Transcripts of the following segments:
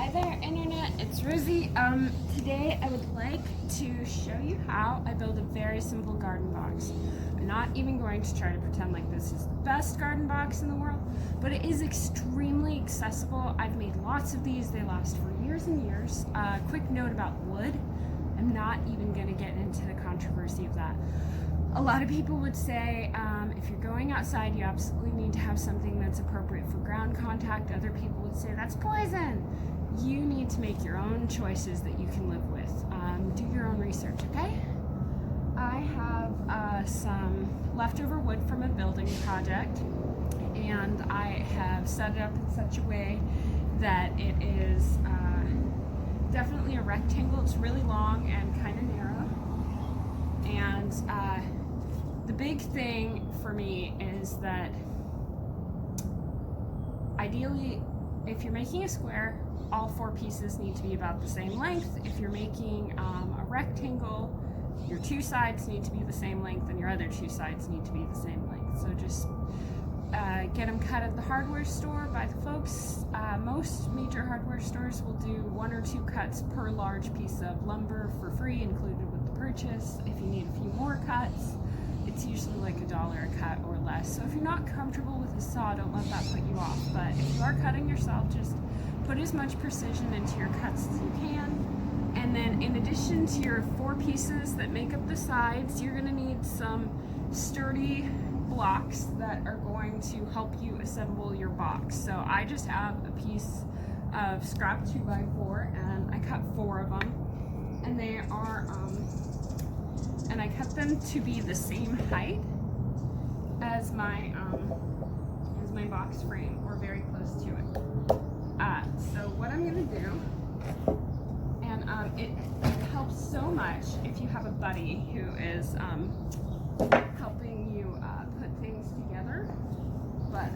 Hi there, Internet. It's Rosie. Today I would like to show you how I build a very simple garden box. I'm not even going to try to pretend like this is the best garden box in the world, but it is extremely accessible. I've made lots of these. They last for years and years. Quick note about wood. I'm not even going to get into the controversy of that. A lot of people would say if you're going outside, you absolutely need to have something that's appropriate for ground contact. Other people would say that's poison. You need to make your own choices that you can live with. Do your own research, okay? I have some leftover wood from a building project, and I have set it up in such a way that it is definitely a rectangle. It's really long and kind of narrow. And the big thing for me is that ideally, if you're making a square, all four pieces need to be about the same length. If you're making a rectangle, your two sides need to be the same length and your other two sides need to be the same length. So just get them cut at the hardware store by the folks. Most major hardware stores will do 1 or 2 cuts per large piece of lumber for free, included with the purchase. If you need a few more cuts, it's usually like $1 a cut or less. So if you're not comfortable with a saw, don't let that put you off. But if you are cutting yourself, just put as much precision into your cuts as you can. And then in addition to your 4 pieces that make up the sides, you're gonna need some sturdy blocks that are going to help you assemble your box. So I just have a piece of scrap 2x4 and I cut 4 of them. And they are, and I cut them to be the same height as my box frame, or very close to it. So what I'm gonna do, and it helps so much if you have a buddy who is helping you put things together, but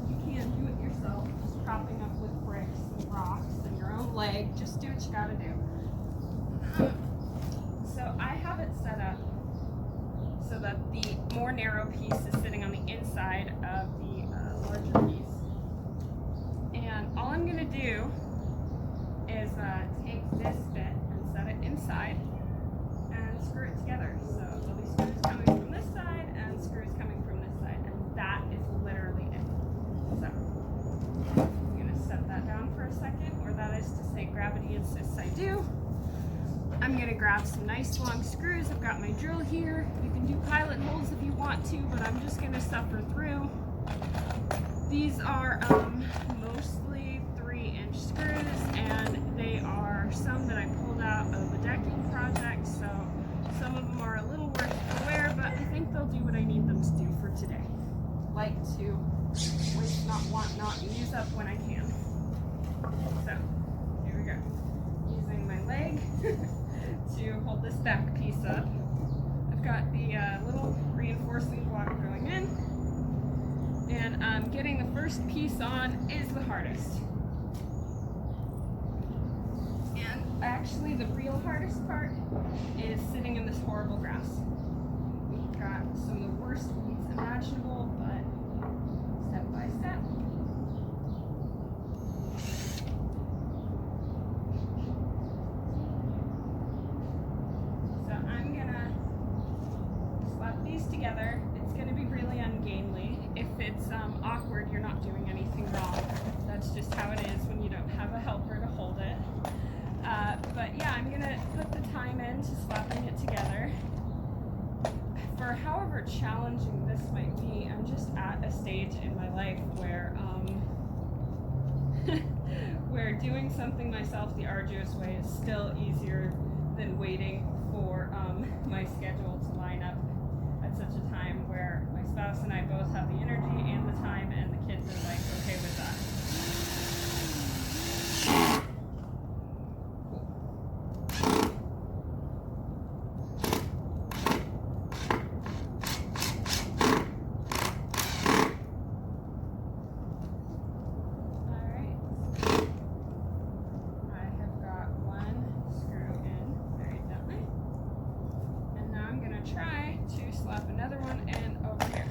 you can do it yourself, just propping up with bricks and rocks and your own leg. Just do what you gotta do. So I have it set up so that the more narrow piece is sitting on the inside of the larger piece. And all I'm gonna do is take this bit and set it inside and screw it together. So there'll be screws coming from this side and screws coming from this side, and that is literally it. So I'm gonna set that down for a second, or that is to say gravity insists I do. I'm gonna grab some nice long screws. I've got my drill here. You can do pilot holes if you want to, but I'm just gonna suffer through. These are mostly 3-inch screws, and they are some that I pulled out of a decking project, so some of them are a little worse for wear, but I think they'll do what I need them to do for today. Like to waste not, want not, and use up when I can. So, here we go. Using my leg to hold this back piece up. I've got the little reinforcing block going in, and getting the first piece on is the hardest. And actually the real hardest part is sitting in this horrible grass. We've got some of the worst weeds imaginable, but step by step. Together. It's going to be really ungainly. If it's awkward, you're not doing anything wrong. That's just how it is when you don't have a helper to hold it. But yeah, I'm going to put the time into slapping it together. For however challenging this might be, I'm just at a stage in my life where where doing something myself the arduous way is still easier than waiting for my schedule to line up at such a time where my spouse and I both have the energy and the time, and the kids are like okay with that. Alright. I have got one screw in very gently. And now I'm gonna try to slap another one in over here.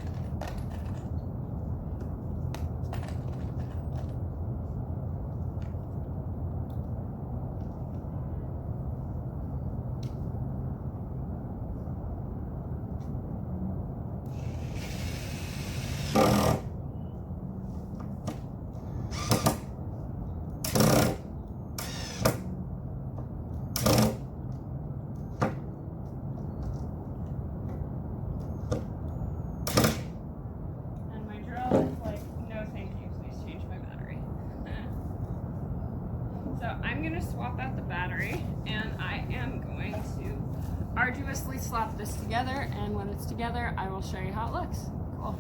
I'm going to swap out the battery, and I am going to arduously slap this together, and when it's together, I will show you how it looks. Cool.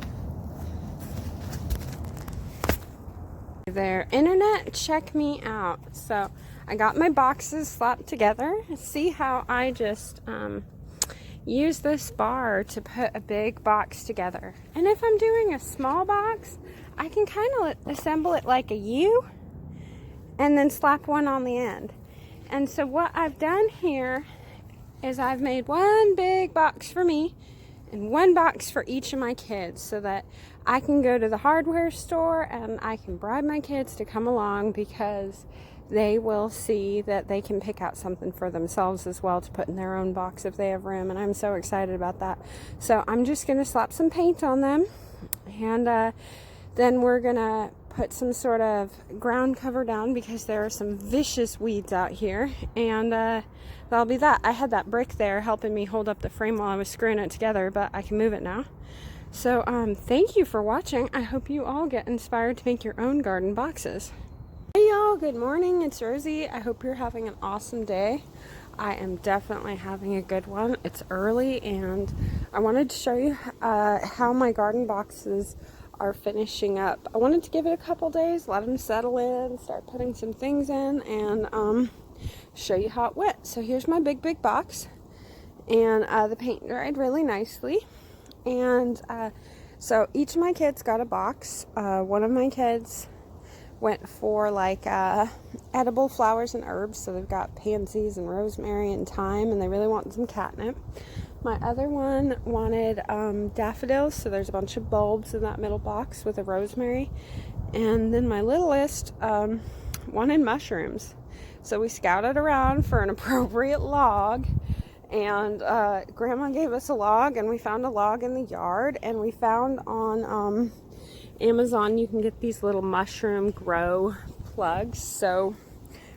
Hey there, internet, check me out. So I got my boxes slapped together. See how I just use this bar to put a big box together. And if I'm doing a small box, I can kind of assemble it like a U and then slap one on the end. And so what I've done here is I've made one big box for me and one box for each of my kids, so that I can go to the hardware store and I can bribe my kids to come along, because they will see that they can pick out something for themselves as well to put in their own box if they have room, and I'm so excited about that. So I'm just going to slap some paint on them, and then we're going to put some sort of ground cover down, because there are some vicious weeds out here, and that'll be that. I had that brick there helping me hold up the frame while I was screwing it together, but I can move it now. So thank you for watching. I hope you all get inspired to make your own garden boxes. Hey y'all, good morning, it's Rosie. I hope you're having an awesome day. I am definitely having a good one. It's early, and I wanted to show you how my garden boxes are finishing up. I wanted to give it a couple days, let them settle in, start putting some things in, and show you how it went. So here's my big box, and the paint dried really nicely, and so each of my kids got a box. One of my kids went for like edible flowers and herbs, so they've got pansies and rosemary and thyme, and they really want some catnip. My other one wanted daffodils, so there's a bunch of bulbs in that middle box with a rosemary. And then my littlest wanted mushrooms, so we scouted around for an appropriate log, and Grandma gave us a log, and we found a log in the yard, and we found on Amazon you can get these little mushroom grow plugs. So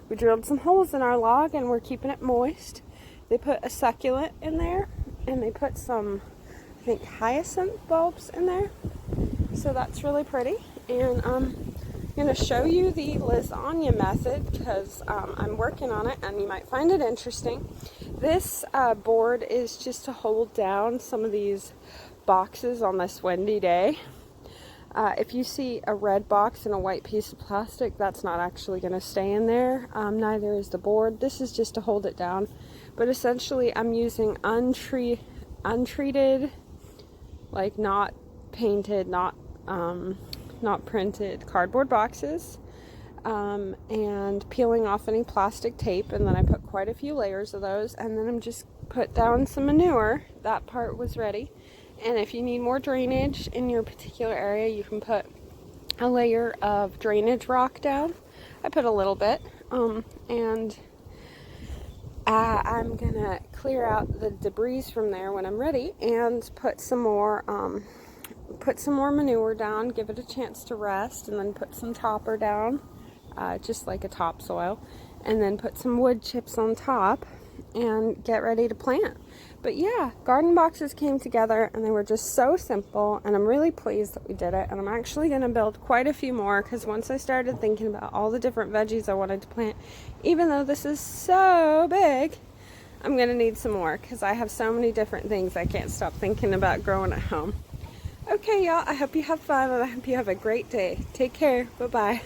we drilled some holes in our log, and we're keeping it moist. They put a succulent in there, and they put some, I think, hyacinth bulbs in there, so that's really pretty. And I'm going to show you the lasagna method, because I'm working on it and you might find it interesting. This board is just to hold down some of these boxes on this windy day. If you see a red box and a white piece of plastic, that's not actually going to stay in there. Neither is the board. This is just to hold it down. But essentially, I'm using untreated, like not painted, not printed cardboard boxes, and peeling off any plastic tape. And then I put quite a few layers of those, and then I'm just put down some manure. That part was ready. And if you need more drainage in your particular area, you can put a layer of drainage rock down. I put a little bit, and I'm gonna clear out the debris from there when I'm ready, and put some more manure down, give it a chance to rest, and then put some topper down, just like a topsoil, and then put some wood chips on top, and get ready to plant. But yeah, garden boxes came together, and they were just so simple, and I'm really pleased that we did it. And I'm actually going to build quite a few more, because once I started thinking about all the different veggies I wanted to plant, even though this is so big, I'm going to need some more, because I have so many different things I can't stop thinking about growing at home. Okay, y'all, I hope you have fun, and I hope you have a great day. Take care. Bye-bye.